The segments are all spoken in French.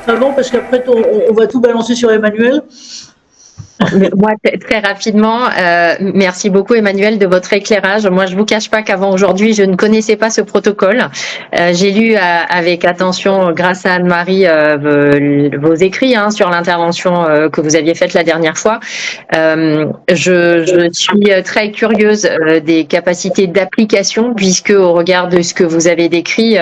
avant, parce qu'après, on va tout balancer sur Emmanuel. Moi, très rapidement, merci beaucoup Emmanuel de votre éclairage. Moi, je vous cache pas qu'avant aujourd'hui, je ne connaissais pas ce protocole. J'ai lu avec attention, grâce à Anne-Marie, vos écrits sur l'intervention que vous aviez faite la dernière fois. Je suis très curieuse des capacités d'application, puisque au regard de ce que vous avez décrit,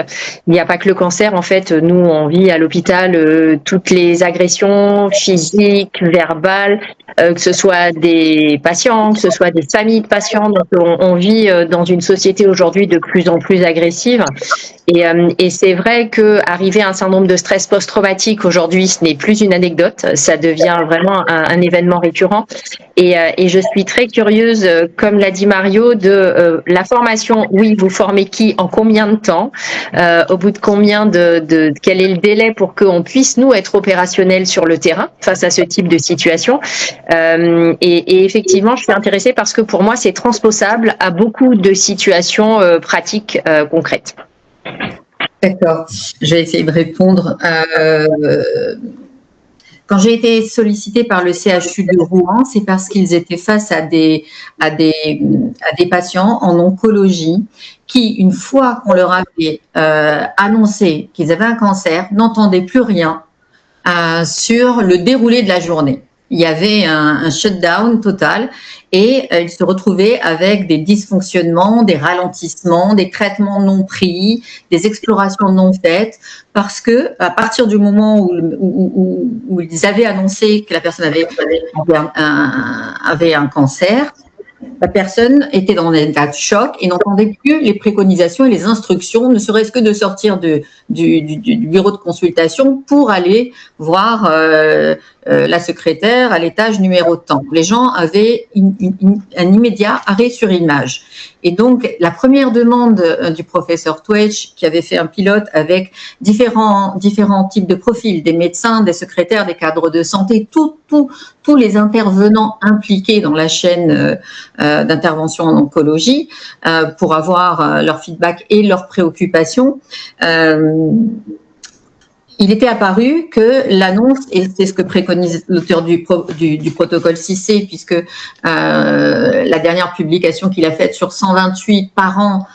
il n'y a pas que le cancer. En fait, nous, on vit à l'hôpital toutes les agressions physiques, verbales, que ce soit des patients, que ce soit des familles de patients. Donc, on vit dans une société aujourd'hui de plus en plus agressive. Et c'est vrai que arriver à un certain nombre de stress post-traumatique aujourd'hui, ce n'est plus une anecdote, ça devient vraiment un événement récurrent. Et je suis très curieuse, comme l'a dit Mario, de la formation. Oui, vous formez qui, en combien de temps, au bout de combien quel est le délai pour qu'on puisse nous être opérationnels sur le terrain face à ce type de situation. Et effectivement, je suis intéressée parce que pour moi, c'est transposable à beaucoup de situations pratiques concrètes. D'accord, je vais essayer de répondre. Quand j'ai été sollicitée par le CHU de Rouen, c'est parce qu'ils étaient face à des patients en oncologie qui, une fois qu'on leur avait annoncé qu'ils avaient un cancer, n'entendaient plus rien sur le déroulé de la journée. Il y avait un shutdown total et ils se retrouvaient avec des dysfonctionnements, des ralentissements, des traitements non pris, des explorations non faites, parce que à partir du moment où ils avaient annoncé que la personne avait un cancer, la personne était dans un état de choc et n'entendait plus les préconisations et les instructions, ne serait-ce que de sortir du bureau de consultation pour aller voir la secrétaire à l'étage numéro tant. Les gens avaient un immédiat arrêt sur image. Et donc, la première demande du professeur Twetch, qui avait fait un pilote avec différents types de profils, des médecins, des secrétaires, des cadres de santé, tous les intervenants impliqués dans la chaîne d'intervention en oncologie, pour avoir leur feedback et leurs préoccupations. Il était apparu que l'annonce, et c'est ce que préconise l'auteur du protocole 6C, puisque la dernière publication qu'il a faite sur 128 parents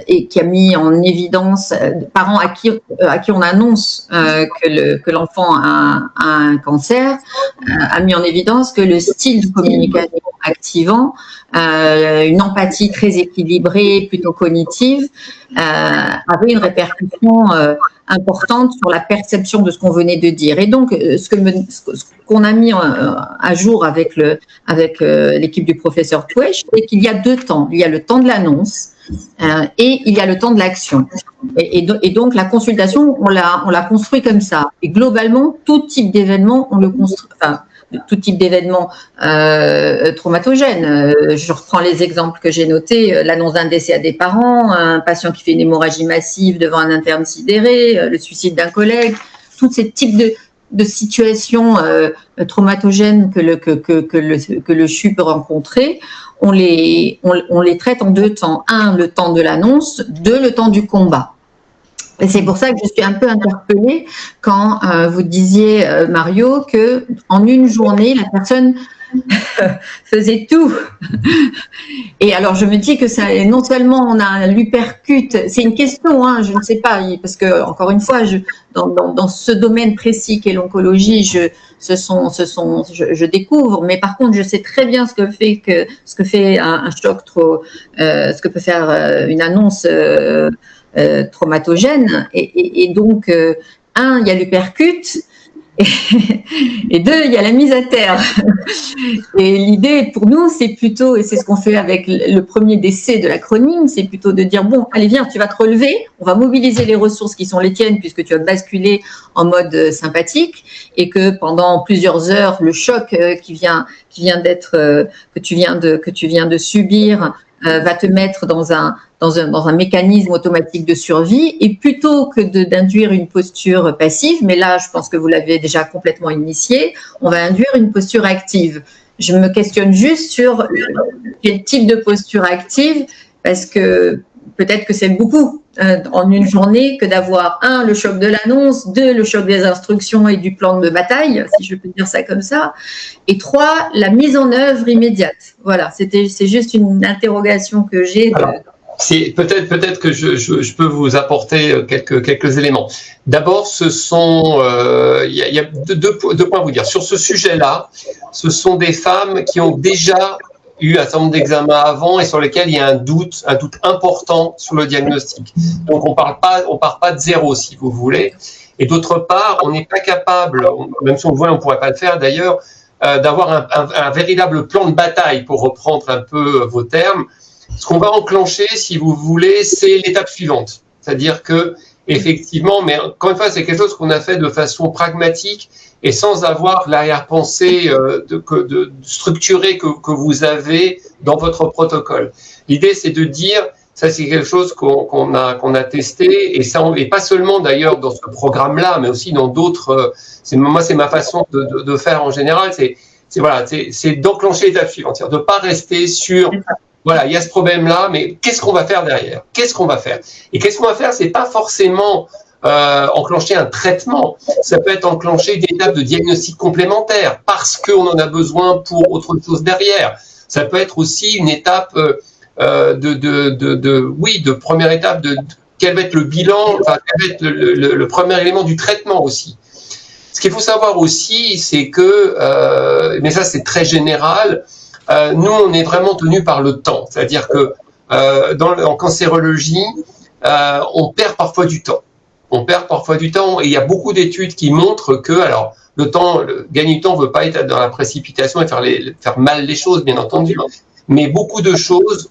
et qui a mis en évidence parents à qui on annonce que l'enfant a un cancer, a mis en évidence que le style de communication activant, une empathie très équilibrée, plutôt cognitive, avait une répercussion importante sur la perception de ce qu'on venait de dire. Et donc, ce qu'on a mis à jour avec l'équipe du professeur Twetch, c'est qu'il y a deux temps. Il y a le temps de l'annonce et il y a le temps de l'action. Et donc, la consultation, on l'a construit comme ça. Et globalement, tout type d'événement, on le construit. Enfin, tout type d'événements traumatogènes. Je reprends les exemples que j'ai notés, l'annonce d'un décès à des parents, un patient qui fait une hémorragie massive devant un interne sidéré, le suicide d'un collègue, tous ces types de situations traumatogènes que le CHU peut rencontrer, on les traite en deux temps. Un, le temps de l'annonce, deux, le temps du combat. Et c'est pour ça que je suis un peu interpellée quand vous disiez, Mario, que en une journée, la personne faisait tout. Et alors, je me dis que ça, non seulement on a l'hypercute, c'est une question, je ne sais pas, parce que encore une fois, dans ce domaine précis qu'est l'oncologie, je découvre, mais par contre, je sais très bien ce que fait un choc ce que peut faire une annonce traumatogène, et donc il y a l'hypercute et deux, il y a la mise à terre. Et l'idée pour nous, c'est plutôt, et c'est ce qu'on fait avec le premier décès de l'acronyme, c'est plutôt de dire, bon, allez viens, tu vas te relever, on va mobiliser les ressources qui sont les tiennes puisque tu as basculé en mode sympathique, et que pendant plusieurs heures, le choc que tu viens de subir va te mettre dans un mécanisme automatique de survie, et plutôt que d'induire une posture passive, mais là je pense que vous l'avez déjà complètement initié, on va induire une posture active. Je me questionne juste sur quel type de posture active, parce que peut-être que c'est beaucoup en une journée que d'avoir, 1, le choc de l'annonce, 2, le choc des instructions et du plan de bataille, si je peux dire ça comme ça, et 3, la mise en œuvre immédiate. Voilà, c'est juste une interrogation que j'ai. Peut-être que je peux vous apporter quelques éléments. D'abord, ce sont il y a deux points à vous dire. Sur ce sujet-là, ce sont des femmes qui ont déjà eu un certain nombre d'examens avant et sur lesquels il y a un doute important sur le diagnostic. Donc on part pas de zéro, si vous voulez. Et d'autre part, on n'est pas capable, même si on le voit, on ne pourrait pas le faire d'ailleurs, d'avoir un véritable plan de bataille, pour reprendre un peu vos termes. Ce qu'on va enclencher, si vous voulez, c'est l'étape suivante. C'est-à-dire que, effectivement, mais encore une fois, c'est quelque chose qu'on a fait de façon pragmatique et sans avoir l'arrière-pensée structurée que vous avez dans votre protocole. L'idée, c'est de dire, ça c'est quelque chose qu'on a testé, et ça, et pas seulement d'ailleurs dans ce programme-là, mais aussi dans d'autres. Moi, c'est ma façon de faire en général. C'est d'enclencher l'étape suivante, c'est-à-dire de ne pas rester sur. Voilà, il y a ce problème-là, mais qu'est-ce qu'on va faire derrière? Qu'est-ce qu'on va faire? Et qu'est-ce qu'on va faire? C'est pas forcément enclencher un traitement. Ça peut être enclencher des étapes de diagnostic complémentaires parce qu'on en a besoin pour autre chose derrière. Ça peut être aussi une étape de première étape de quel va être le bilan, enfin quel va être le premier élément du traitement aussi. Ce qu'il faut savoir aussi, c'est que, mais ça c'est très général. Nous, on est vraiment tenu par le temps. C'est-à-dire que en cancérologie, on perd parfois du temps. On perd parfois du temps et il y a beaucoup d'études qui montrent que, alors, gagner du temps ne veut pas être dans la précipitation et faire mal les choses, bien entendu. Mais beaucoup de choses,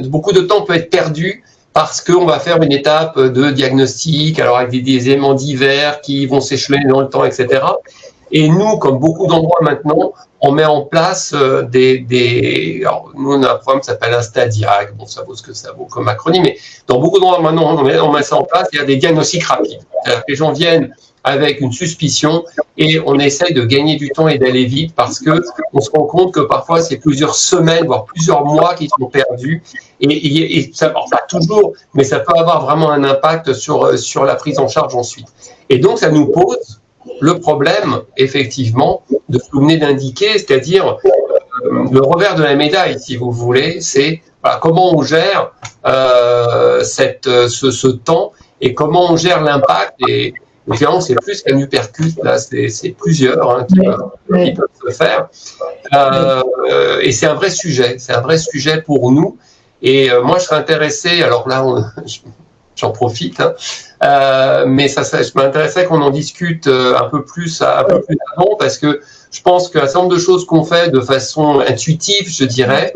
beaucoup de temps peut être perdu parce qu'on va faire une étape de diagnostic, alors avec des éléments divers qui vont s'échelonner dans le temps, etc. Et nous, comme beaucoup d'endroits maintenant, on met en place alors, nous, on a un programme qui s'appelle un Stadiac. Bon, ça vaut ce que ça vaut comme acronyme, mais dans beaucoup d'endroits maintenant, on met ça en place. Il y a des diagnostics rapides. C'est-à-dire que les gens viennent avec une suspicion et on essaye de gagner du temps et d'aller vite parce que on se rend compte que parfois c'est plusieurs semaines, voire plusieurs mois qui sont perdus. Et ça, alors, pas toujours, mais ça peut avoir vraiment un impact sur la prise en charge ensuite. Et donc, ça nous pose le problème, effectivement, de ce que vous venez d'indiquer, c'est-à-dire le revers de la médaille, si vous voulez, c'est comment on gère ce temps et comment on gère l'impact. Et finalement, c'est plus qu'un uppercut, là, c'est plusieurs qui peuvent se faire. Et c'est un vrai sujet pour nous. Et moi, je serais intéressé, alors là, j'en profite, mais je m'intéressait qu'on en discute un peu plus avant, parce que je pense qu'un certain nombre de choses qu'on fait de façon intuitive, je dirais,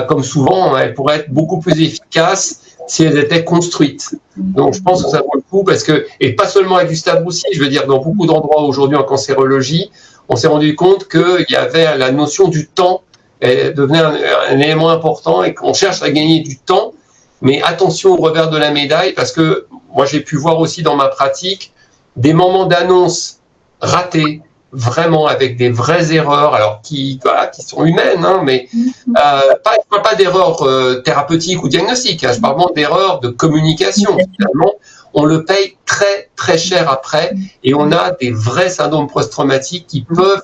comme souvent, elles pourraient être beaucoup plus efficaces si elles étaient construites. Donc, je pense que ça vaut le coup, parce que, et pas seulement avec Gustave Roussy, je veux dire, dans beaucoup d'endroits aujourd'hui en cancérologie, on s'est rendu compte qu'il y avait la notion du temps, elle devenait un élément important et qu'on cherche à gagner du temps. Mais attention au revers de la médaille, parce que moi, j'ai pu voir aussi dans ma pratique des moments d'annonce ratés, vraiment avec des vraies erreurs, alors qui sont humaines, mais pas d'erreurs thérapeutiques ou diagnostiques. Je parle vraiment d'erreurs de communication. Finalement, on le paye très, très cher après, et on a des vrais syndromes post-traumatiques qui peuvent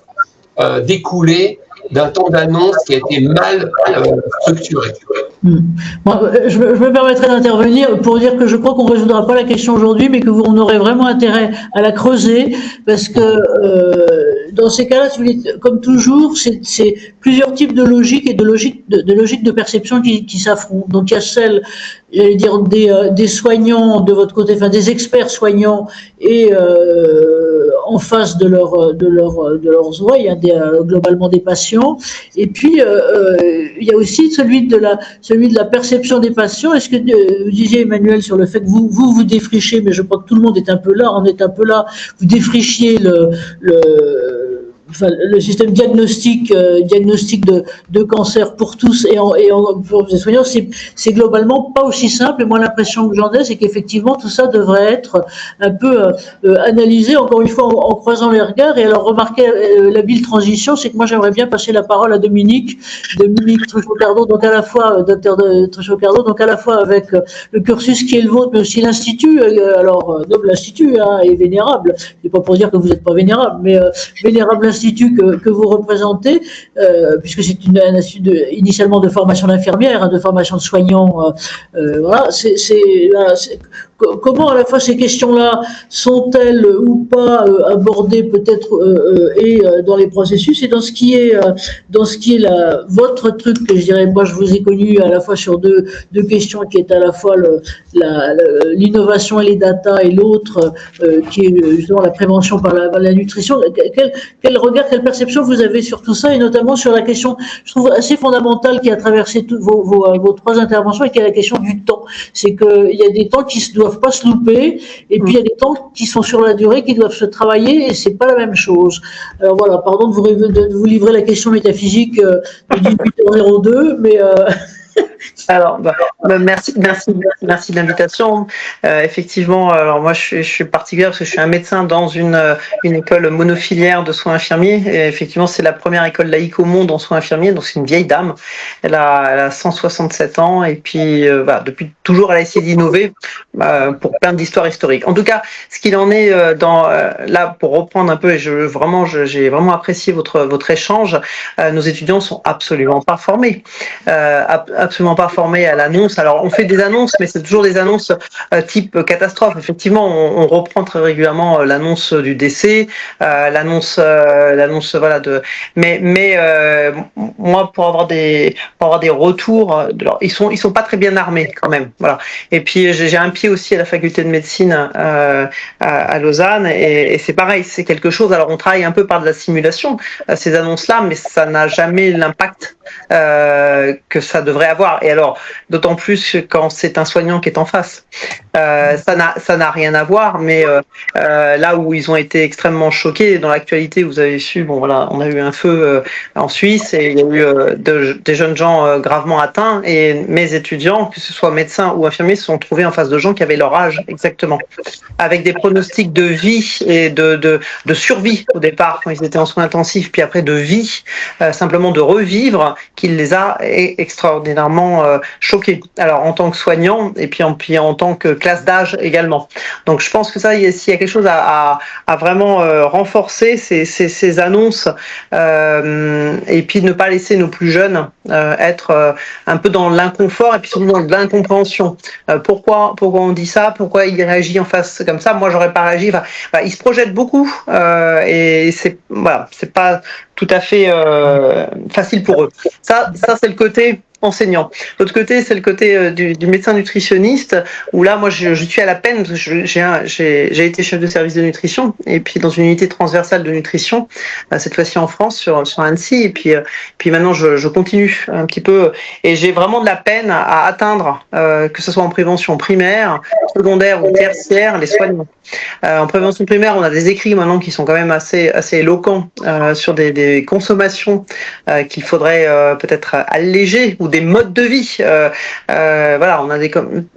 découler d'un temps d'annonce qui a été mal structuré. Bon, je me permettrai d'intervenir pour dire que je crois qu'on ne résoudra pas la question aujourd'hui, mais que on aurait vraiment intérêt à la creuser, parce que dans ces cas-là, comme toujours, c'est plusieurs types de logiques et de logiques de perception qui s'affrontent. Donc il y a celle, j'allais dire, des soignants de votre côté, enfin des experts soignants, et en face de leurs oies, il y a globalement des patients. Et puis il y a aussi celui de la perception des patients. Est-ce que vous disiez, Emmanuel, sur le fait que vous défrichez, mais je crois que tout le monde est un peu là, vous défrichiez le système diagnostique de cancer pour tous pour les soignants, c'est globalement pas aussi simple. Et moi, l'impression que j'en ai, c'est qu'effectivement, tout ça devrait être un peu analysé, encore une fois, en croisant les regards. Et alors, remarquez, l'habile transition, c'est que moi, j'aimerais bien passer la parole à Dominique Truchot-Cardot, donc à la fois, docteur Truchot-Cardot, donc à la fois avec le cursus qui est le vôtre, mais aussi l'Institut. Alors, l'Institut est vénérable. C'est pas pour dire que vous n'êtes pas vénérable, mais vénérable institut que vous représentez, puisque c'est un institut initialement de formation d'infirmière, de formation de soignants. Voilà, comment à la fois ces questions-là sont-elles ou pas abordées peut-être dans les processus et dans ce qui est votre truc, que je dirais, moi je vous ai connu à la fois sur deux questions qui est à la fois l'innovation et les data et l'autre qui est justement la prévention par la nutrition. Quel regard, quelle perception vous avez sur tout ça et notamment sur la question, je trouve assez fondamentale qui a traversé toutes vos trois interventions et qui est la question du temps. C'est qu'il y a des temps qui ne doivent pas se louper et puis il y a des temps qui sont sur la durée, qui doivent se travailler et c'est pas la même chose. Alors voilà, pardon de vous livrer la question métaphysique de 18h02, mais Alors, merci de l'invitation. Effectivement, alors moi je suis particulière parce que je suis un médecin dans une école monofiliaire de soins infirmiers. Et effectivement, c'est la première école laïque au monde en soins infirmiers. Donc c'est une vieille dame. Elle a 167 ans et puis voilà, depuis toujours elle a essayé d'innover pour plein d'histoires historiques. En tout cas, ce qu'il en est là pour reprendre un peu, et j'ai vraiment apprécié votre échange. Nos étudiants sont absolument pas formés. Absolument pas formés à l'annonce. Alors, on fait des annonces, mais c'est toujours des annonces type catastrophe. Effectivement, on reprend très régulièrement l'annonce du décès, l'annonce, voilà Mais moi, pour avoir des retours, ils sont pas très bien armés quand même. Voilà. Et puis j'ai un pied aussi à la faculté de médecine à Lausanne, et c'est pareil, c'est quelque chose. Alors, on travaille un peu par de la simulation ces annonces-là, mais ça n'a jamais l'impact que ça devrait avoir. Et alors, d'autant plus quand c'est un soignant qui est en face. Ça n'a rien à voir, mais là où ils ont été extrêmement choqués, dans l'actualité, vous avez su, bon voilà, on a eu un feu en Suisse et il y a eu des jeunes gens gravement atteints, et mes étudiants, que ce soit médecins ou infirmiers, se sont trouvés en face de gens qui avaient leur âge exactement, avec des pronostics de vie et de survie au départ quand ils étaient en soins intensifs, puis après de vie, simplement de revivre, qui les a extraordinairement choqués. Alors en tant que soignant et puis en tant que classe d'âge également. Donc je pense que ça, s'il y a quelque chose à vraiment renforcer ces annonces, et puis ne pas laisser nos plus jeunes être un peu dans l'inconfort et puis surtout dans l'incompréhension. Pourquoi on dit ça? Pourquoi il réagit en face comme ça? Moi j'aurais pas réagi. Enfin, ils se projettent beaucoup et c'est pas tout à fait facile pour eux. Ça c'est le côté enseignant. L'autre côté, c'est le côté du médecin nutritionniste, où là, moi, je suis à la peine, parce que j'ai été chef de service de nutrition, et puis dans une unité transversale de nutrition, cette fois-ci en France, sur Annecy, et puis maintenant, je continue un petit peu, et j'ai vraiment de la peine à atteindre, que ce soit en prévention primaire, secondaire ou tertiaire, les soignants. En prévention primaire, on a des écrits maintenant qui sont quand même assez éloquents sur des consommations qu'il faudrait peut-être alléger, ou des modes de vie. Voilà,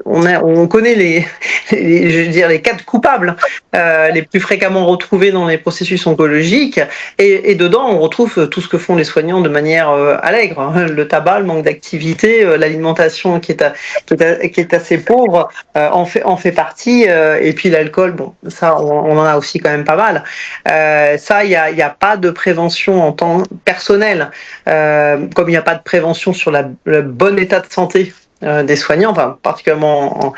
on connaît les cas coupables les plus fréquemment retrouvés dans les processus oncologiques, et dedans on retrouve tout ce que font les soignants de manière allègre. Le tabac, le manque d'activité, l'alimentation qui est assez pauvre en fait partie, et puis l'alcool. Bon, ça on en a aussi quand même pas mal. Ça, il y a pas de prévention en temps personnel, comme il n'y a pas de prévention sur le bon état de santé des soignants, enfin particulièrement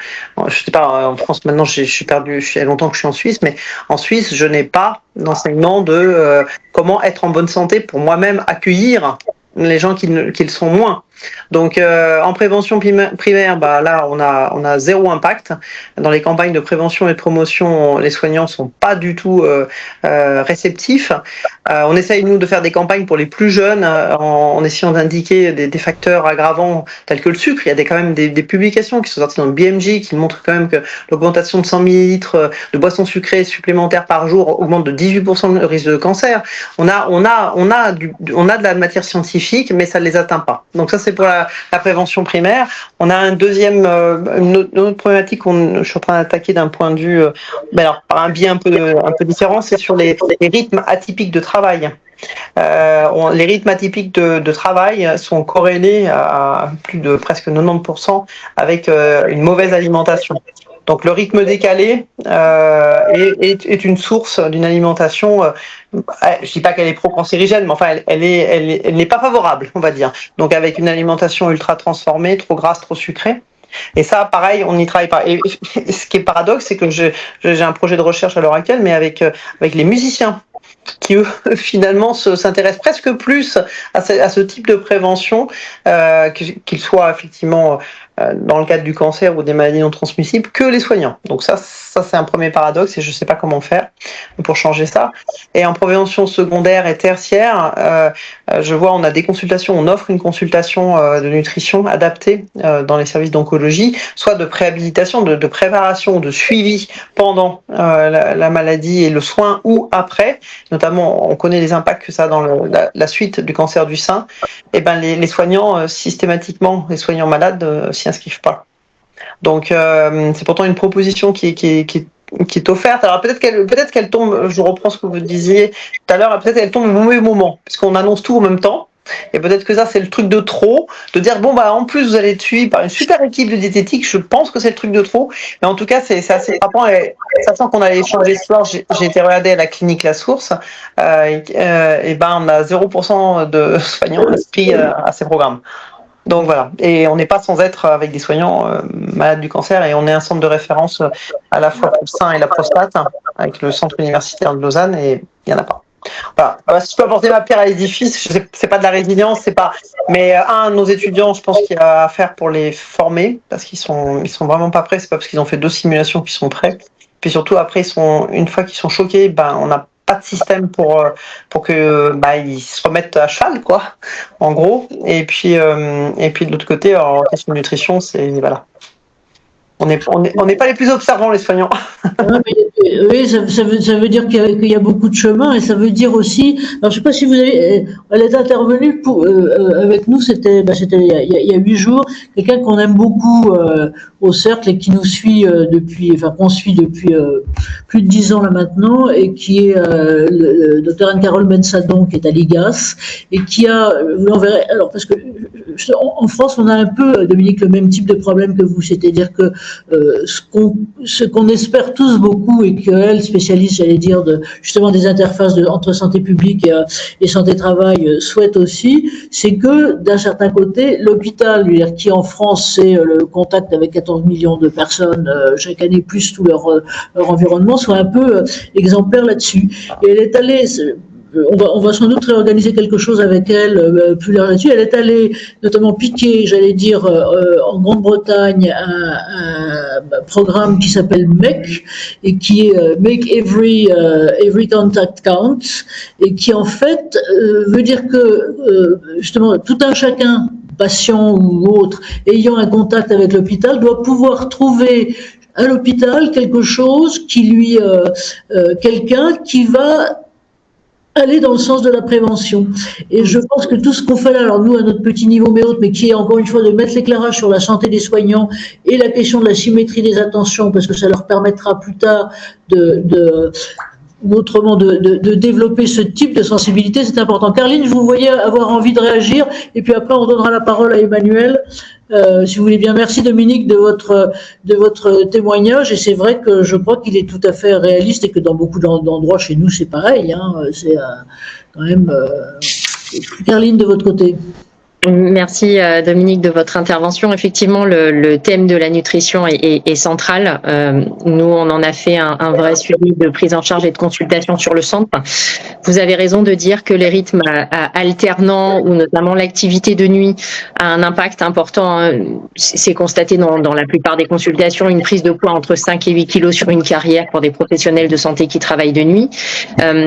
je sais pas, en France maintenant, je suis perdu, il y a longtemps que je suis en Suisse, mais en Suisse je n'ai pas d'enseignement de comment être en bonne santé pour moi-même accueillir les gens qui le sont moins. Donc, en prévention primaire, bah, là, on a zéro impact. Dans les campagnes de prévention et de promotion, les soignants sont pas du tout réceptifs. On essaye, nous, de faire des campagnes pour les plus jeunes en essayant d'indiquer des facteurs aggravants tels que le sucre. Il y a quand même des publications qui sont sorties dans le BMJ qui montrent quand même que l'augmentation de 100 millilitres de boissons sucrées supplémentaires par jour augmente de 18% le risque de cancer. On a de la matière scientifique, mais ça ne les atteint pas. Donc ça, c'est pour la prévention primaire. On a une autre problématique je suis en train d'attaquer d'un point de vue, alors par un biais un peu différent, c'est sur les rythmes atypiques de travail. Les rythmes atypiques de travail sont corrélés à plus de presque 90% avec une mauvaise alimentation. Donc le rythme décalé est une source d'une alimentation. Je dis pas qu'elle est pro-cancérigène, mais enfin elle n'est pas favorable, on va dire. Donc avec une alimentation ultra transformée, trop grasse, trop sucrée. Et ça, pareil, on n'y travaille pas. Et ce qui est paradoxe, c'est que j'ai un projet de recherche à l'heure actuelle, mais avec les musiciens, qui eux finalement s'intéressent presque plus à ce type de prévention, qu'ils soient effectivement dans le cadre du cancer ou des maladies non transmissibles, que les soignants. Donc ça c'est un premier paradoxe et je ne sais pas comment faire pour changer ça. Et en prévention secondaire et tertiaire, je vois, on a des consultations, on offre une consultation de nutrition adaptée dans les services d'oncologie, soit de préhabilitation, de préparation, de suivi pendant la maladie et le soin ou après. Notamment, on connaît les impacts que ça a dans la suite du cancer du sein. Et ben les soignants, systématiquement, les soignants malades s'y inscrivent pas. Donc c'est pourtant une proposition qui est offerte. Alors peut-être qu'elle tombe, je reprends ce que vous disiez tout à l'heure, peut-être qu'elle tombe au mauvais moment, puisqu'on annonce tout en même temps. Et peut-être que ça, c'est le truc de trop, de dire, bon, bah, en plus, vous allez être suivi par une super équipe de diététique, je pense que c'est le truc de trop. Mais en tout cas, c'est assez frappant. Et sachant qu'on allait échanger ce soir, j'ai été regarder à la clinique La Source, et ben, on a 0% de soignants inscrits à ces programmes. Donc voilà. Et on n'est pas sans être avec des soignants malades du cancer, et on est un centre de référence à la fois pour le sein et la prostate, avec le centre universitaire de Lausanne, et il n'y en a pas. Voilà. Si je peux apporter ma pierre à l'édifice, c'est pas de la résilience, mais nos étudiants, je pense qu'il y a à faire pour les former, parce qu'ils sont vraiment pas prêts. C'est pas parce qu'ils ont fait 2 simulations qu'ils sont prêts. Puis surtout après, une fois qu'ils sont choqués, ben on n'a pas de système pour que ils se remettent à cheval, quoi, en gros. Et puis de l'autre côté, en question de nutrition, c'est voilà. On n'est pas les plus observants, les soignants. Oui, ça veut dire qu'il y a beaucoup de chemin, et ça veut dire aussi. Alors, je ne sais pas si elle est intervenue avec nous. C'était il y a 8 jours. Quelqu'un qu'on aime beaucoup au cercle et qui nous suit qu'on suit depuis plus de 10 ans là maintenant, et qui est le docteur Anne-Carole Bensadon, qui est à l'IGAS, et qui a, vous l'enverrez. Alors parce que en France, on a un peu, Dominique, le même type de problème que vous, c'est-à-dire que ce qu'on espère tous beaucoup, et qu'elle, spécialiste, j'allais dire, justement des interfaces entre santé publique et santé travail, souhaite aussi, c'est que d'un certain côté, l'hôpital, qui en France, c'est le contact avec 14 millions de personnes chaque année, plus tout leur environnement, soit un peu exemplaire là-dessus. Et elle est allée... On va sans doute réorganiser quelque chose avec elle plus large là-dessus. Elle est allée notamment piquer, j'allais dire, en Grande-Bretagne, un programme qui s'appelle MEC, et qui est Make Every Contact Count, et qui en fait veut dire que justement tout un chacun, patient ou autre, ayant un contact avec l'hôpital, doit pouvoir trouver à l'hôpital quelque chose qui lui, quelqu'un qui va aller dans le sens de la prévention. Et je pense que tout ce qu'on fait là, alors nous à notre petit niveau mais autres, mais qui est encore une fois de mettre l'éclairage sur la santé des soignants et la question de la symétrie des attentions, parce que ça leur permettra plus tard autrement de développer ce type de sensibilité, c'est important. Carline, je vous voyais avoir envie de réagir, et puis après on donnera la parole à Emmanuel. Si vous voulez bien. Merci Dominique de votre témoignage, et c'est vrai que je crois qu'il est tout à fait réaliste, et que dans beaucoup d'endroits chez nous c'est pareil, c'est quand même. Carline, de votre côté. Merci Dominique de votre intervention. Effectivement, le thème de la nutrition est central. Nous, on en a fait un vrai suivi de prise en charge et de consultation sur le centre. Vous avez raison de dire que les rythmes alternants ou notamment l'activité de nuit a un impact important. C'est constaté dans la plupart des consultations, une prise de poids entre 5 et 8 kilos sur une carrière pour des professionnels de santé qui travaillent de nuit.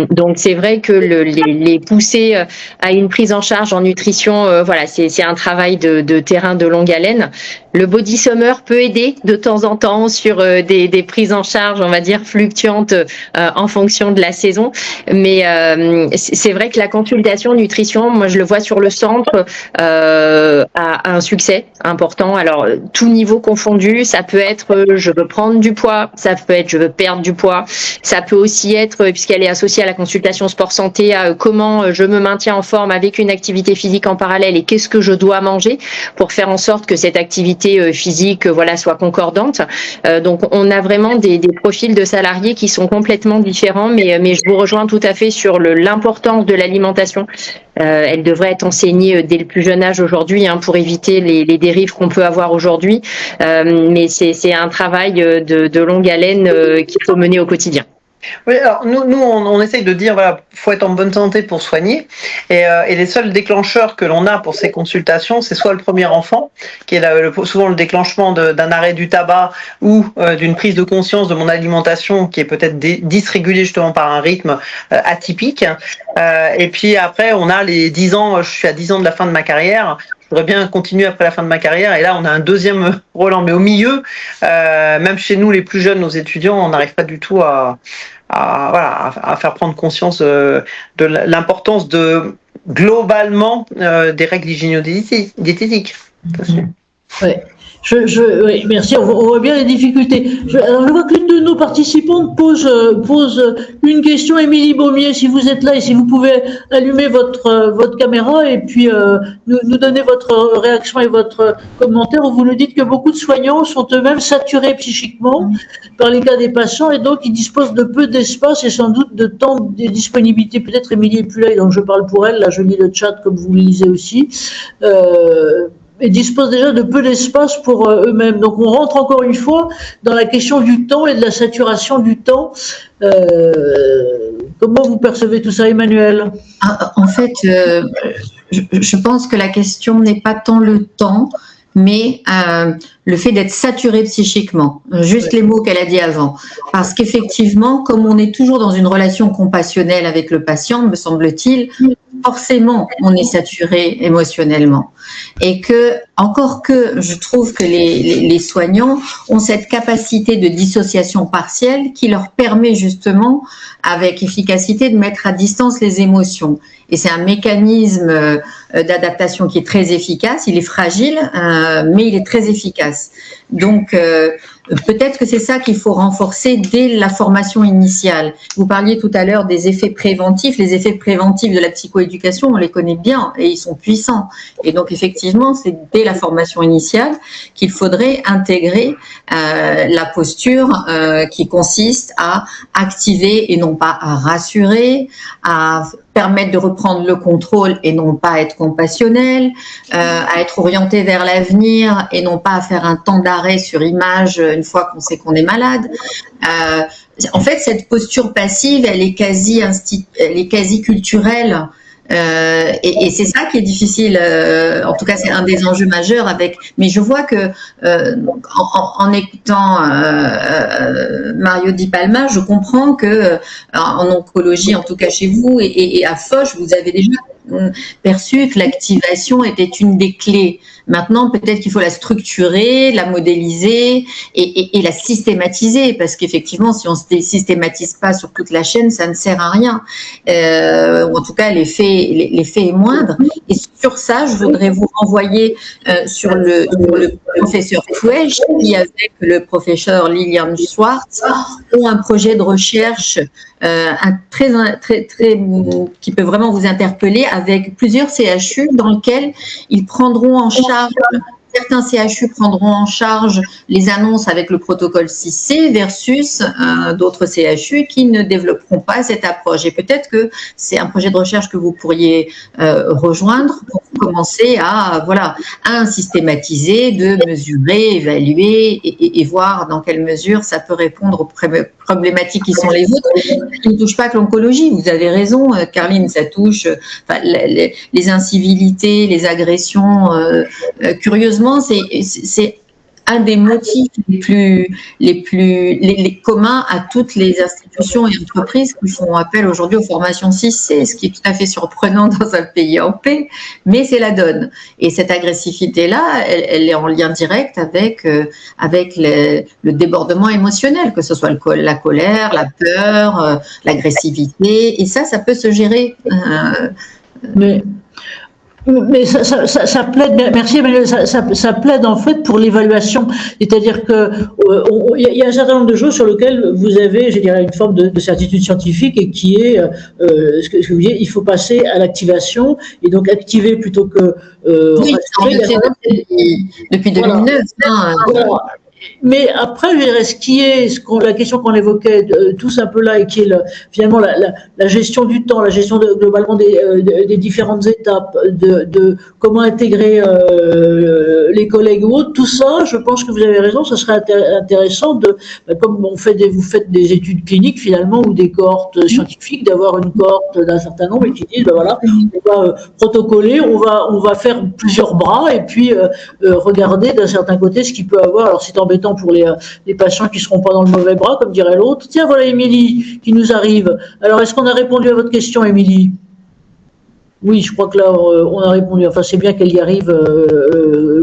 Donc c'est vrai que les pousser à une prise en charge en nutrition, voilà, c'est un travail de terrain de longue haleine. Le body summer peut aider de temps en temps sur des prises en charge, on va dire, fluctuantes en fonction de la saison. Mais c'est vrai que la consultation nutrition, moi je le vois sur le centre, a un succès important. Alors, tout niveau confondu, ça peut être je veux prendre du poids, ça peut être je veux perdre du poids, ça peut aussi être, puisqu'elle est associée à la consultation sport santé, à comment je me maintiens en forme avec une activité physique en parallèle et qu'est-ce que je dois manger pour faire en sorte que cette activité physique soit concordante. Donc on a vraiment des profils de salariés qui sont complètement différents, mais je vous rejoins tout à fait sur l'importance de l'alimentation. Elle devrait être enseignée dès le plus jeune âge aujourd'hui pour éviter les dérives qu'on peut avoir aujourd'hui. Mais c'est un travail de longue haleine qu'il faut mener au quotidien. Oui, alors nous on essaye de dire voilà, faut être en bonne santé pour soigner, et les seuls déclencheurs que l'on a pour ces consultations, c'est soit le premier enfant, qui est souvent le déclenchement d'un arrêt du tabac ou d'une prise de conscience de mon alimentation qui est peut-être dysrégulée justement par un rythme atypique, et puis après on a les 10 ans, je suis à 10 ans de la fin de ma carrière. Je voudrais bien continuer après la fin de ma carrière. Et là, on a un deuxième Roland. Mais au milieu, même chez nous, les plus jeunes, nos étudiants, on n'arrive pas du tout à faire prendre conscience de l'importance globalement des règles hygiéno-diététiques. Ouais. Oui, merci. On voit bien les difficultés. Alors, je vois qu'une de nos participantes pose une question. Émilie Baumier, si vous êtes là et si vous pouvez allumer votre caméra et puis nous donner votre réaction et votre commentaire. Vous nous dites que beaucoup de soignants sont eux-mêmes saturés psychiquement par les cas des patients et donc ils disposent de peu d'espace et sans doute de temps de disponibilité. Peut-être Émilie est plus là, et donc je parle pour elle. Là, je lis le chat comme vous le lisez aussi. Et disposent déjà de peu d'espace pour eux-mêmes. Donc on rentre encore une fois dans la question du temps et de la saturation du temps. Comment vous percevez tout ça, Emmanuel ? En fait, je pense que la question n'est pas tant le temps, mais le fait d'être saturé psychiquement, juste les mots qu'elle a dit avant. Parce qu'effectivement, comme on est toujours dans une relation compassionnelle avec le patient, me semble-t-il, forcément, on est saturé émotionnellement. Et encore que je trouve que les soignants ont cette capacité de dissociation partielle qui leur permet justement, avec efficacité, de mettre à distance les émotions. Et c'est un mécanisme d'adaptation qui est très efficace. Il est fragile, mais il est très efficace. Donc, peut-être que c'est ça qu'il faut renforcer dès la formation initiale. Vous parliez tout à l'heure des effets préventifs. Les effets préventifs de la psychoéducation, on les connaît bien et ils sont puissants. Et donc, effectivement, c'est dès la formation initiale qu'il faudrait intégrer la posture qui consiste à activer et non pas à rassurer, à permettre de reprendre le contrôle et non pas être compassionnel, à être orienté vers l'avenir et non pas à faire un temps d'arrêt sur image une fois qu'on sait qu'on est malade. En fait, cette posture passive, elle est quasi culturelle. Et c'est ça qui est difficile. En tout cas, c'est un des enjeux majeurs. Mais je vois que en écoutant Mario Di Palma, je comprends que en oncologie, en tout cas chez vous et à Foch, vous avez déjà perçu que l'activation était une des clés. Maintenant, peut-être qu'il faut la structurer, la modéliser et la systématiser, parce qu'effectivement, si on ne systématise pas sur toute la chaîne, ça ne sert à rien. En tout cas, l'effet est moindre. Et sur ça, je voudrais vous renvoyer sur le professeur Fouège, qui, avec le professeur Lilian Schwartz, ont un projet de recherche qui peut vraiment vous interpeller, avec plusieurs CHU dans lesquels ils prendront en charge, certains CHU prendront en charge les annonces avec le protocole 6C versus d'autres CHU qui ne développeront pas cette approche. Et peut-être que c'est un projet de recherche que vous pourriez rejoindre pour commencer à systématiser, de mesurer, évaluer et voir dans quelle mesure ça peut répondre aux problématiques qui sont les autres, qui ne touchent pas que l'oncologie. Vous avez raison, Carline, ça touche les incivilités, les agressions. Curieusement, c'est un des motifs les communs à toutes les institutions et entreprises qui font appel aujourd'hui aux formations 6C, ce qui est tout à fait surprenant dans un pays en paix, mais c'est la donne. Et cette agressivité-là, elle est en lien direct avec le débordement émotionnel, que ce soit la colère, la peur, l'agressivité, et ça peut se gérer. Mais ça plaide, merci Emmanuel, ça plaide en fait pour l'évaluation. C'est-à-dire que il y a un certain nombre de choses sur lesquelles vous avez, je dirais, une forme de certitude scientifique et qui est ce que vous dites, il faut passer à l'activation et donc activer plutôt que oui, depuis 2009. Voilà. Mais après, je dirais, la question qu'on évoquait tous un peu là, et qui est finalement la gestion du temps, la gestion globalement des différentes étapes, de comment intégrer les collègues ou autres, tout ça, je pense que vous avez raison, ce serait intéressant comme vous faites des études cliniques finalement ou des cohortes scientifiques, d'avoir une cohorte d'un certain nombre et qui disent, voilà, on va protocoler, on va faire plusieurs bras et puis regarder d'un certain côté ce qu'il peut avoir. Alors c'est embêtant pour les patients qui ne seront pas dans le mauvais bras, comme dirait l'autre. Tiens, voilà Émilie qui nous arrive. Alors, est-ce qu'on a répondu à votre question, Émilie ? Oui, je crois que là, on a répondu. Enfin, c'est bien qu'elle y arrive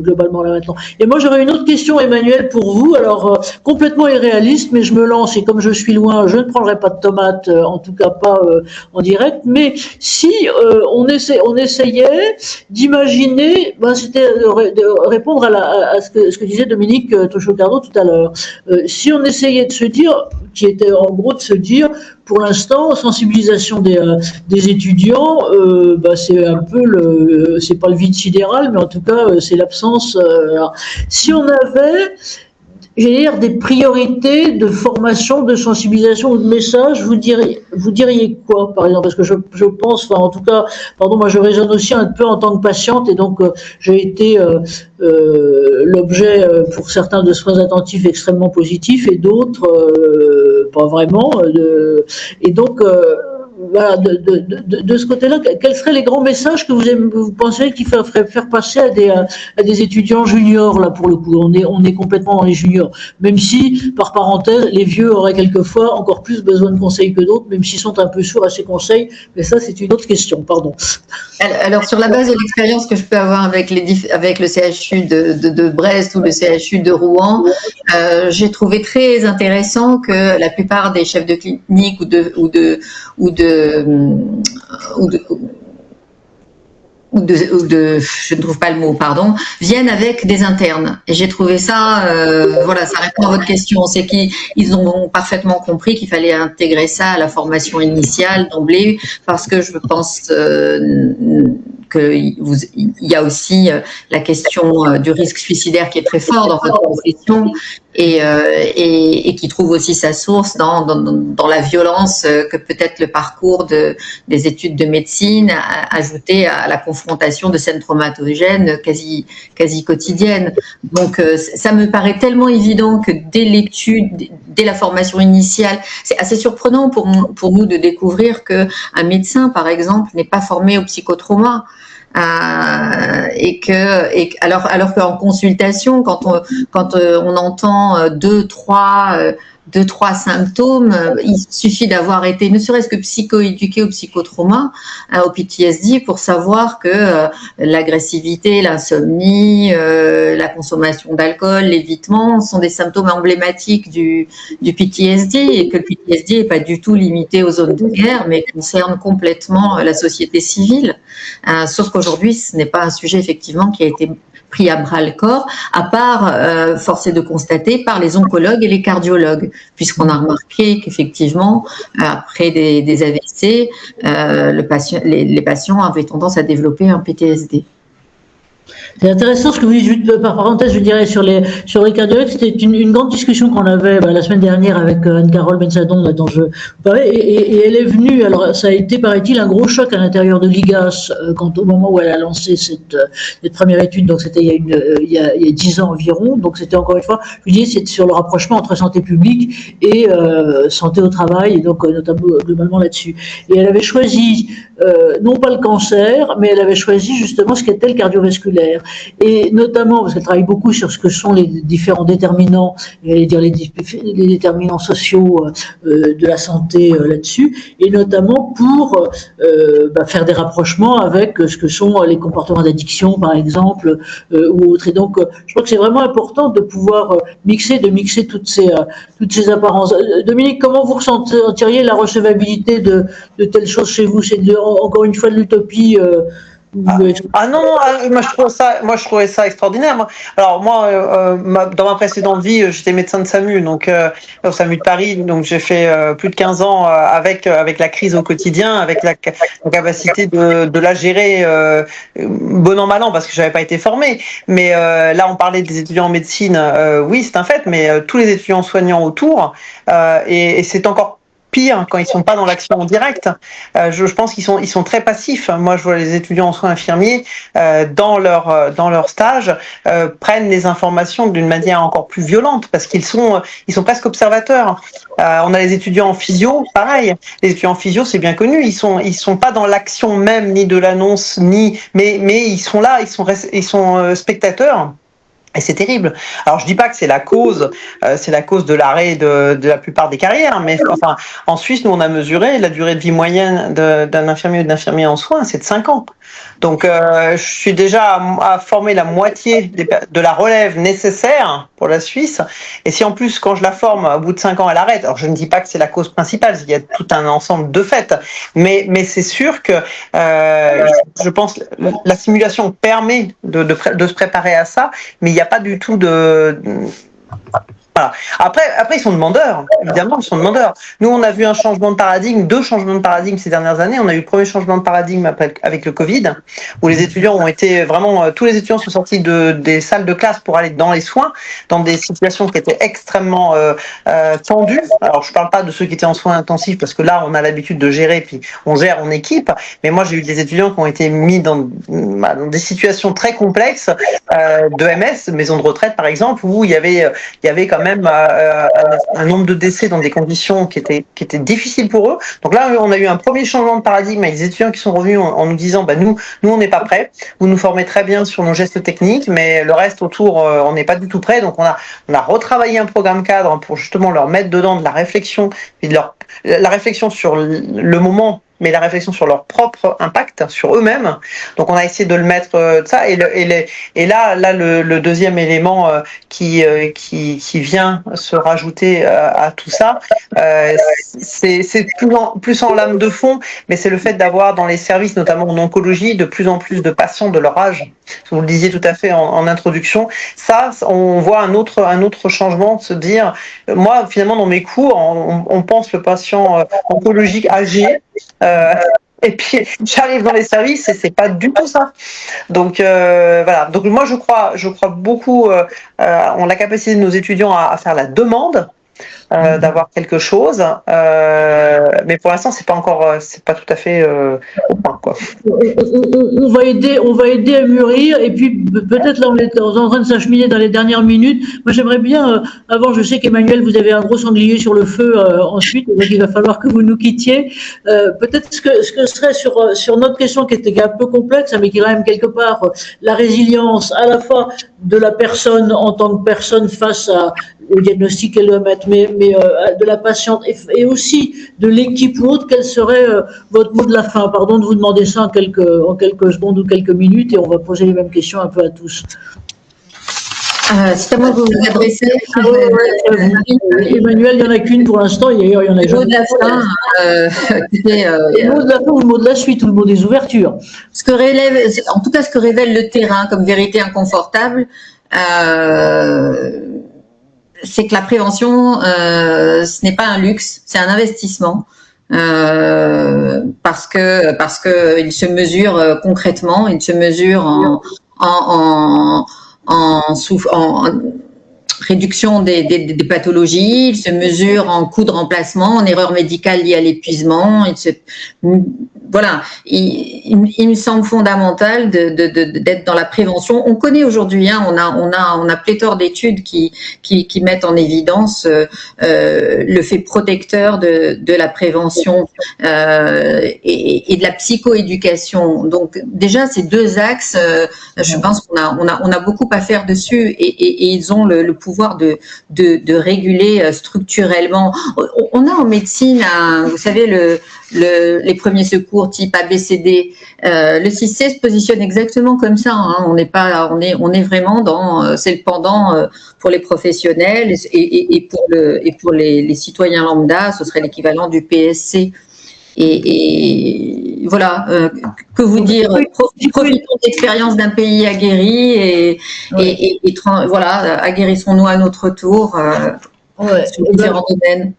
globalement là maintenant. Et moi, j'aurais une autre question, Emmanuel, pour vous. Alors, complètement irréaliste, mais je me lance. Et comme je suis loin, je ne prendrai pas de tomates, en tout cas pas en direct. Mais si on essayait d'imaginer, c'était de répondre à ce que disait Dominique Tochocardo tout à l'heure. Si on essayait de se dire, qui était en gros de se dire, pour l'instant, sensibilisation des étudiants, c'est un peu c'est pas le vide sidéral, mais en tout cas, c'est l'absence. Si on avait, j'allais dire, des priorités de formation, de sensibilisation ou de message, vous diriez quoi, par exemple? Parce que je pense, en tout cas, moi je raisonne aussi un peu en tant que patiente, et donc j'ai été l'objet pour certains de soins attentifs extrêmement positifs et d'autres pas vraiment. Et donc voilà, de ce côté-là, quels seraient les grands messages que vous pensez qu'il faudrait faire passer à des étudiants juniors, là, pour le coup? On est complètement dans les juniors. Même si, par parenthèse, les vieux auraient quelquefois encore plus besoin de conseils que d'autres, même s'ils sont un peu sourds à ces conseils. Mais ça, c'est une autre question, pardon. Alors, sur la base de l'expérience que je peux avoir avec le CHU de Brest ou le CHU de Rouen, j'ai trouvé très intéressant que la plupart des chefs de clinique je ne trouve pas le mot, pardon, viennent avec des internes. Et j'ai trouvé ça, ça répond à votre question. C'est qu'ils ont parfaitement compris qu'il fallait intégrer ça à la formation initiale d'emblée, parce que je pense qu'il y a aussi la question du risque suicidaire qui est très fort dans votre profession et qui trouve aussi sa source dans la violence que peut-être le parcours des études de médecine ajouté à la confrontation de scènes traumatogènes quasi quotidiennes. Donc ça me paraît tellement évident que dès la formation initiale, c'est assez surprenant pour nous de découvrir qu'un médecin, par exemple, n'est pas formé au psychotrauma. Alors qu'en consultation, quand on entend deux, trois symptômes, il suffit d'avoir été ne serait-ce que psychoéduqué au psychotrauma, au PTSD, pour savoir que l'agressivité, l'insomnie, la consommation d'alcool, l'évitement sont des symptômes emblématiques du PTSD, et que le PTSD n'est pas du tout limité aux zones de guerre, mais concerne complètement la société civile. Sauf qu'aujourd'hui, ce n'est pas un sujet effectivement qui a été pris à bras le corps, à part, force est de constater, par les oncologues et les cardiologues, puisqu'on a remarqué qu'effectivement, après des AVC, les patients avaient tendance à développer un PTSD. C'est intéressant ce que vous dites, juste par parenthèse, je dirais, sur les cardiologues. C'était une grande discussion qu'on avait la semaine dernière avec Anne-Carole Bensadon, là, dont je vous parlais, et elle est venue, alors ça a été, paraît-il, un gros choc à l'intérieur de l'IGAS quand au moment où elle a lancé cette première étude, donc c'était il y a 10 ans environ, donc c'était encore une fois, je dis, c'est sur le rapprochement entre santé publique et santé au travail, et donc notamment globalement là-dessus. Et elle avait choisi, non pas le cancer, mais elle avait choisi justement ce qu'était le cardiovasculaire. Et notamment, parce qu'elle travaille beaucoup sur ce que sont les différents déterminants, j'allais dire les déterminants sociaux de la santé là-dessus, et notamment pour faire des rapprochements avec ce que sont les comportements d'addiction, par exemple, ou autres. Et donc, je crois que c'est vraiment important de pouvoir mixer toutes ces apparences. Dominique, comment vous ressentiriez la recevabilité de telles choses chez vous? C'est encore une fois de l'utopie moi je trouvais ça extraordinaire. Alors moi, dans ma précédente vie, j'étais médecin de SAMU, donc au SAMU de Paris, donc j'ai fait plus de 15 ans avec la crise au quotidien, avec la capacité de la gérer bon an mal an, parce que j'avais pas été formé. Mais là, on parlait des étudiants en médecine, oui, c'est un fait, mais tous les étudiants soignants autour, et c'est encore pire quand ils sont pas dans l'action en direct. Je pense qu'ils sont très passifs. Moi, je vois les étudiants en soins infirmiers dans leur stage prennent les informations d'une manière encore plus violente parce qu'ils sont presque observateurs. On a les étudiants en physio, pareil. Les étudiants en physio, c'est bien connu. Ils sont pas dans l'action même ni de l'annonce mais ils sont là. Ils sont spectateurs. Et c'est terrible. Alors je dis pas que c'est la cause de l'arrêt de la plupart des carrières, mais enfin en Suisse nous on a mesuré la durée de vie moyenne d'un infirmier ou d'une infirmière en soins, c'est de 5 ans. Donc je suis déjà à former la moitié de la relève nécessaire pour la Suisse. Et si en plus quand je la forme au bout de 5 ans elle arrête, alors je ne dis pas que c'est la cause principale, il y a tout un ensemble de faits, mais c'est sûr que je pense la simulation permet de se préparer à ça, mais il n'y a pas du tout de... Voilà. Après, ils sont demandeurs. Évidemment, ils sont demandeurs. Nous, on a vu un changement de paradigme, 2 changements de paradigme ces dernières années. On a eu le premier changement de paradigme avec le Covid, où les étudiants ont été vraiment, tous les étudiants sont sortis des salles de classe pour aller dans les soins, dans des situations qui étaient extrêmement tendues. Alors, je parle pas de ceux qui étaient en soins intensifs, parce que là, on a l'habitude de gérer, puis on gère en équipe. Mais moi, j'ai eu des étudiants qui ont été mis dans des situations très complexes de MS, maison de retraite par exemple, où il y avait quand même un nombre de décès dans des conditions qui étaient difficiles pour eux. Donc là, on a eu un premier changement de paradigme avec des étudiants qui sont revenus en nous disant nous on n'est pas prêts, vous nous formez très bien sur nos gestes techniques, mais le reste autour, on n'est pas du tout prêts. Donc on a retravaillé un programme cadre pour justement leur mettre dedans de la réflexion, et la réflexion sur le moment, mais la réflexion sur leur propre impact, sur eux-mêmes. Donc on a essayé de le mettre de ça. Et là le deuxième élément qui vient se rajouter à tout ça, c'est plus en lame de fond, mais c'est le fait d'avoir dans les services, notamment en oncologie, de plus en plus de patients de leur âge. Vous le disiez tout à fait en introduction. Ça, on voit un autre changement, de se dire, moi finalement dans mes cours, on pense le patient oncologique âgé. Et puis j'arrive dans les services et c'est pas du tout ça. Donc voilà. Donc moi je crois beaucoup en la capacité de nos étudiants à faire la demande. D'avoir quelque chose, mais pour l'instant c'est pas tout à fait au point quoi. On va aider à mûrir, et puis peut-être là on est en train de s'acheminer dans les dernières minutes. Moi j'aimerais bien, avant, je sais qu'Emmanuel vous avez un gros sanglier sur le feu ensuite, donc il va falloir que vous nous quittiez. Peut-être ce que serait sur notre question qui était un peu complexe, mais qui est quand même quelque part la résilience à la fois de la personne en tant que personne face au diagnostic qu'elle doit mettre, mais de la patiente et aussi de l'équipe ou autre. Quel serait votre mot de la fin? Pardon de vous demander ça en quelques secondes ou quelques minutes, et on va poser les mêmes questions un peu à tous. C'est à moi que vous vous adressez. Emmanuel, il n'y en a qu'une pour l'instant, il y en a le mot de la fin, le mot de la fin ou le mot de la suite ou le mot des ouvertures. Ce que révèle le terrain comme vérité inconfortable, c'est que la prévention, ce n'est pas un luxe, c'est un investissement, parce que il se mesure concrètement, il se mesure en réduction des pathologies, il se mesure en coût de remplacement, en erreur médicale liée à l'épuisement. Voilà, il me semble fondamental d'être dans la prévention. On connaît aujourd'hui, hein, on a pléthore d'études qui mettent en évidence le fait protecteur de la prévention et de la psychoéducation. Donc déjà ces deux axes, je pense qu'on a beaucoup à faire dessus et ils ont le pouvoir de réguler structurellement. On a en médecine, vous savez, les premiers secours type ABCD. Le 6C se positionne exactement comme ça. Hein. On est vraiment dans, c'est le pendant pour les professionnels et pour les citoyens lambda, ce serait l'équivalent du PSC. Et voilà, que vous dire, profitons de l'expérience d'un pays aguerri et voilà, aguerrissons-nous à notre tour sur différents domaines.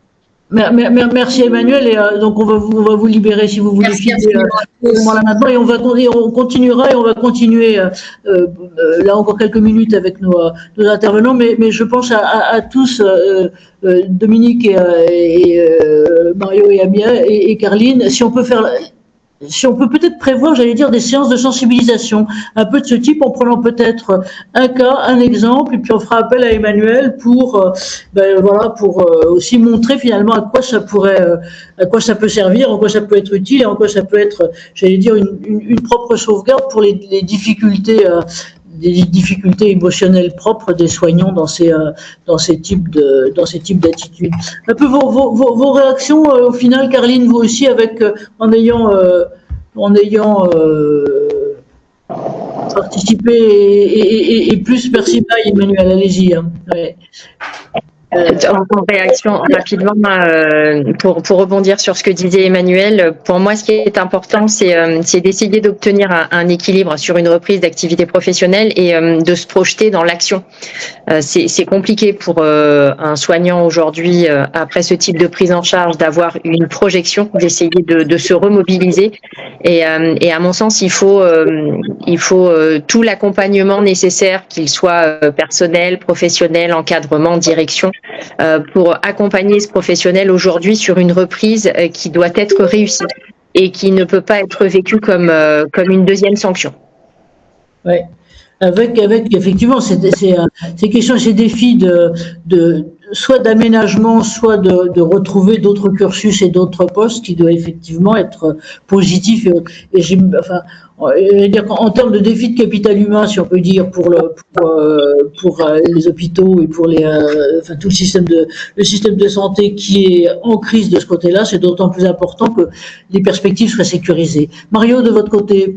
Merci Emmanuel, et donc on va vous libérer si vous voulez filer là maintenant, et on continuera et on va continuer là encore quelques minutes avec nos intervenants, mais je pense à tous, Dominique et Mario et Amia et Carline, si on peut peut-être prévoir, j'allais dire, des séances de sensibilisation, un peu de ce type, en prenant peut-être un cas, un exemple, et puis on fera appel à Emmanuel pour aussi montrer finalement à quoi ça peut servir, en quoi ça peut être utile, et en quoi ça peut être, j'allais dire, une propre sauvegarde pour les difficultés, des difficultés émotionnelles propres des soignants dans ces types d'attitudes. Un peu vos réactions au final, Carline, vous aussi, en ayant participé et plus merci pas, Emmanuel, allez-y. Hein. Ouais. En réaction rapidement, pour rebondir sur ce que disait Emmanuel, pour moi, ce qui est important, c'est d'essayer d'obtenir un équilibre sur une reprise d'activité professionnelle et de se projeter dans l'action. C'est compliqué pour un soignant aujourd'hui, après ce type de prise en charge, d'avoir une projection, d'essayer de se remobiliser. Et à mon sens, il faut tout l'accompagnement nécessaire, qu'il soit personnel, professionnel, encadrement, direction, pour accompagner ce professionnel aujourd'hui sur une reprise qui doit être réussie et qui ne peut pas être vécue comme une deuxième sanction. Oui, avec effectivement ces questions, ces défis soit d'aménagement, soit de retrouver d'autres cursus et d'autres postes qui doivent effectivement être positifs. Et je veux dire qu'en termes de défis de capital humain, si on peut dire, pour les hôpitaux et pour tout le système de santé qui est en crise de ce côté-là, c'est d'autant plus important que les perspectives soient sécurisées. Mario, de votre côté.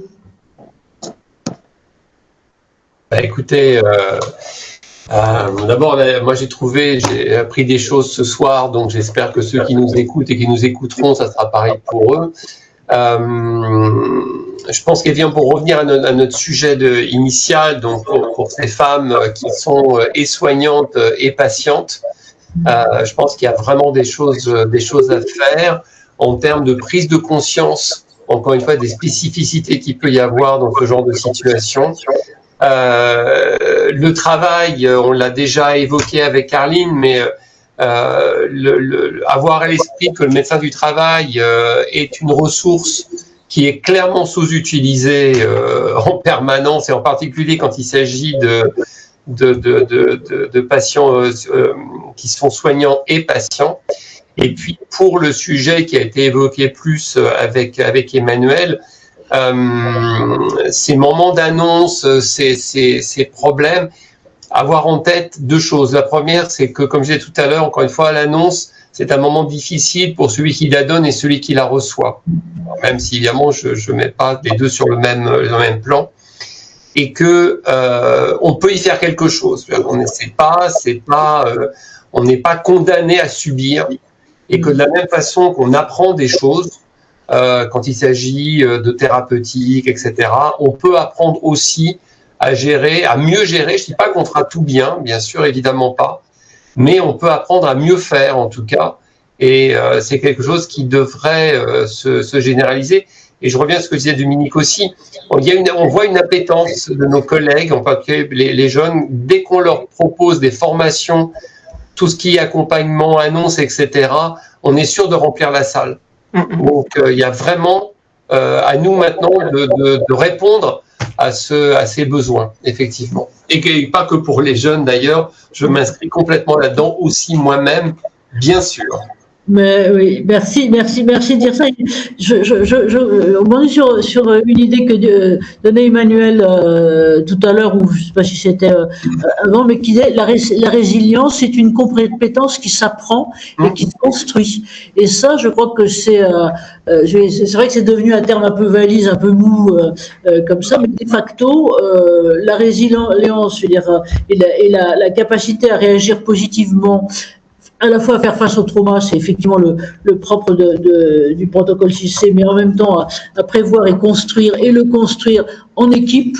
Écoutez, d'abord, moi j'ai appris des choses ce soir, donc j'espère que ceux qui nous écoutent et qui nous écouteront, ça sera pareil pour eux. Je pense qu'il vient pour revenir à notre sujet initial, donc pour ces femmes qui sont et soignantes et patientes. Je pense qu'il y a vraiment des choses à faire en termes de prise de conscience, encore une fois, des spécificités qu'il peut y avoir dans ce genre de situation. Le travail, on l'a déjà évoqué avec Carline, mais avoir à l'esprit que le médecin du travail est une ressource qui est clairement sous-utilisée en permanence, et en particulier quand il s'agit de patients qui sont soignants et patients. Et puis pour le sujet qui a été évoqué plus avec Emmanuel, ces moments d'annonce, ces problèmes, avoir en tête deux choses. La première, c'est que, comme je disais tout à l'heure, encore une fois, l'annonce, c'est un moment difficile pour celui qui la donne et celui qui la reçoit. Même si, évidemment, je mets pas les deux sur le même plan. Et que on peut y faire quelque chose. On n'est pas condamné à subir. Et que de la même façon qu'on apprend des choses, quand il s'agit de thérapeutique, etc., on peut apprendre aussi à mieux gérer. Je ne dis pas qu'on fera tout bien sûr, évidemment pas, mais on peut apprendre à mieux faire en tout cas, et c'est quelque chose qui devrait se généraliser. et je reviens à ce que disait Dominique aussi, on voit une appétence de nos collègues, en particulier les jeunes, dès qu'on leur propose des formations, tout ce qui est accompagnement, annonce, etc., on est sûr de remplir la salle. Donc, il y a vraiment à nous maintenant de répondre à ces besoins, effectivement. Et pas que pour les jeunes, d'ailleurs, je m'inscris complètement là-dedans, aussi moi-même, bien sûr. Mais oui, merci de dire ça. Je rebondis sur une idée que donnait Emmanuel tout à l'heure, ou je ne sais pas si c'était avant, mais qui disait la résilience, c'est une compétence qui s'apprend et qui se construit. Et ça, je crois que c'est vrai que c'est devenu un terme un peu valise, un peu mou comme ça, mais de facto, la résilience, je veux dire, et la capacité à réagir positivement, à la fois à faire face au trauma, c'est effectivement le propre du protocole 6C, mais en même temps à prévoir et le construire en équipe.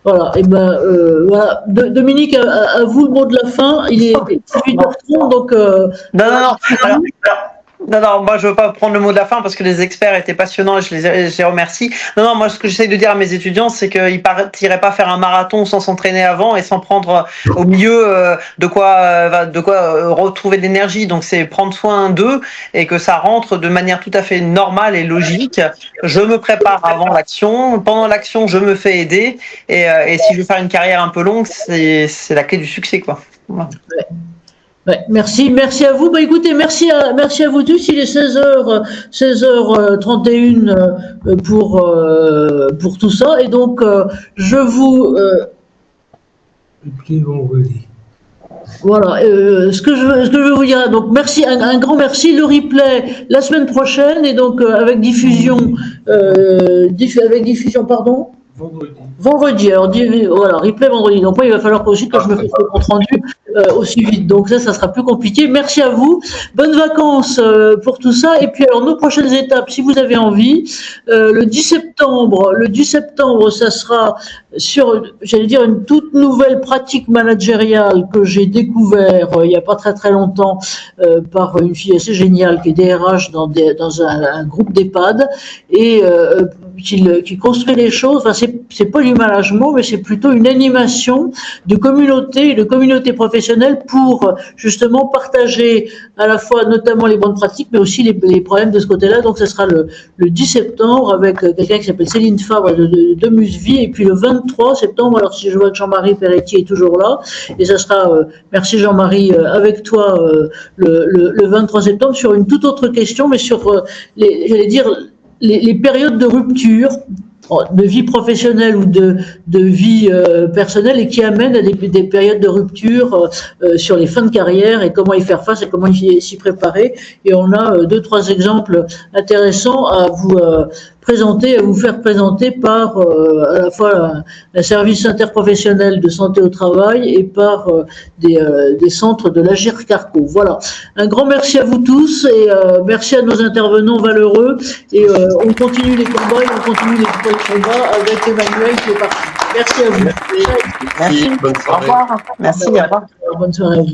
Voilà. Et voilà. Dominique, à vous le mot de la fin. Il est 18h30, donc. Non, moi je veux pas prendre le mot de la fin parce que les experts étaient passionnants et je les remercie. Non, moi ce que j'essaie de dire à mes étudiants, c'est qu'ils partiraient pas faire un marathon sans s'entraîner avant et sans prendre au milieu de quoi retrouver de l'énergie. Donc c'est prendre soin d'eux et que ça rentre de manière tout à fait normale et logique. Je me prépare avant l'action, pendant l'action je me fais aider et si je veux faire une carrière un peu longue, c'est la clé du succès, quoi. Voilà. Ouais, merci à vous. Bah écoutez, merci à vous tous. Il est 16h31 pour tout ça, et donc je vous vendredi. Voilà, ce que je veux vous dire. Donc merci, un grand merci. Le replay la semaine prochaine, et donc avec diffusion, pardon. Vendredi, alors voilà, replay vendredi. Donc, il va falloir aussi que je me fasse le compte rendu aussi vite. Donc, ça sera plus compliqué. Merci à vous. Bonnes vacances pour tout ça. Et puis, alors, nos prochaines étapes, si vous avez envie, le 10 septembre, ça sera sur, j'allais dire, une toute nouvelle pratique managériale que j'ai découvert il n'y a pas très longtemps par une fille assez géniale qui est DRH dans un groupe d'EHPAD et qui construit les choses. Enfin, c'est pas du management, mais c'est plutôt une animation de communautés professionnelles pour justement partager à la fois notamment les bonnes pratiques, mais aussi les problèmes de ce côté-là. Donc, ce sera le 10 septembre avec quelqu'un qui s'appelle Céline Fabre de Musevie, et puis le 23 septembre, alors si je vois que Jean-Marie Perretier est toujours là, et ça sera, merci Jean-Marie, avec toi le 23 septembre sur une toute autre question, mais sur les périodes de rupture de vie professionnelle ou de vie personnelle, et qui amènent à des périodes de rupture sur les fins de carrière et comment y faire face et comment s'y préparer. Et on a 2-3 exemples intéressants à vous faire présenter par à la fois un service interprofessionnel de santé au travail et par des centres de l'Agir Carco. Voilà. Un grand merci à vous tous, et merci à nos intervenants valeureux, et on continue les combats, et on continue les combats avec Emmanuel qui est parti. Merci à vous. Merci. Bonne soirée. Au revoir. Merci, au revoir. Bonne soirée à vous.